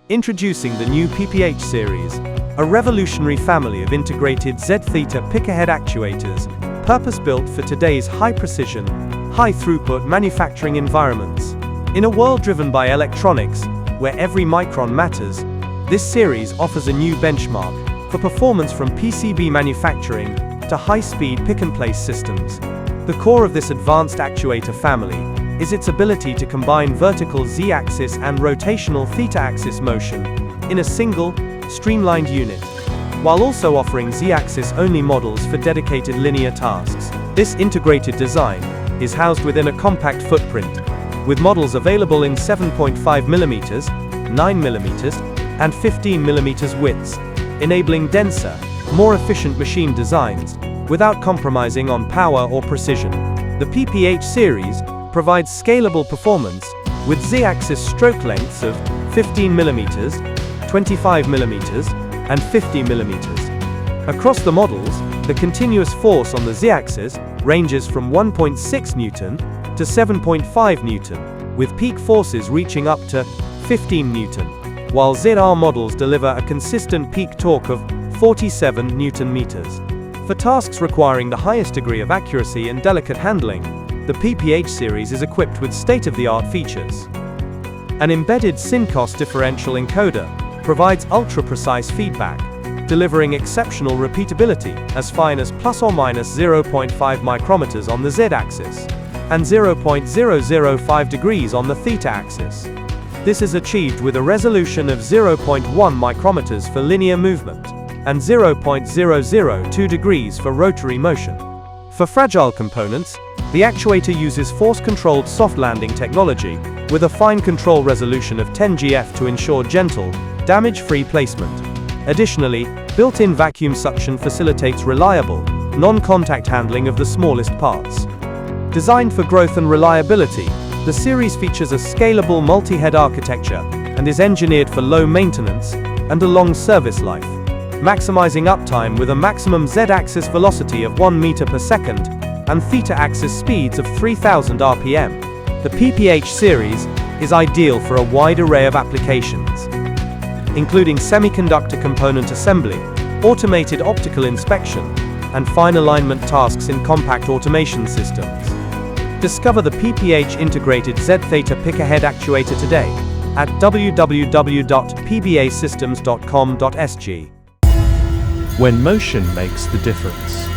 Introducing the new PPH series, a revolutionary family of integrated Z-Theta pickerhead actuators, purpose-built for today's high-precision, high-throughput manufacturing environments. In a world driven by electronics, where every micron matters, this series offers a new benchmark for performance from PCB manufacturing to high-speed pick-and-place systems. The core of this advanced actuator family is its ability to combine vertical Z-axis and rotational theta-axis motion in a single, streamlined unit, while also offering Z-axis only models for dedicated linear tasks. This integrated design is housed within a compact footprint, with models available in 7.5mm, 9mm, and 15mm widths, enabling denser, more efficient machine designs, without compromising on power or precision. The PPH series provides scalable performance, with Z-axis stroke lengths of 15mm, 25mm, and 50mm. Across the models, the continuous force on the Z-axis ranges from 1.6 Newton to 7.5 Newton, with peak forces reaching up to 15 Newton, while ZR models deliver a consistent peak torque of 47 Newton-meters. For tasks requiring the highest degree of accuracy and delicate handling, the PPH series is equipped with state-of-the-art features. An embedded SinCos differential encoder provides ultra-precise feedback, delivering exceptional repeatability as fine as plus or minus 0.5 micrometers on the Z-axis, and 0.005 degrees on the theta-axis. This is achieved with a resolution of 0.1 micrometers for linear movement, and 0.002 degrees for rotary motion. For fragile components, the actuator uses force-controlled soft landing technology, with a fine control resolution of 10 GF to ensure gentle, damage-free placement. Additionally, built-in vacuum suction facilitates reliable, non-contact handling of the smallest parts. Designed for growth and reliability, the series features a scalable multi-head architecture and is engineered for low maintenance and a long service life, maximizing uptime with a maximum Z-axis velocity of 1 meter per second and theta-axis speeds of 3000 RPM. The PPH series is ideal for a wide array of applications, including semiconductor component assembly, automated optical inspection, and fine alignment tasks in compact automation systems. Discover the PPH Integrated Z-Theta Pickerhead Actuator today at www.pbasystems.com.sg. When motion makes the difference.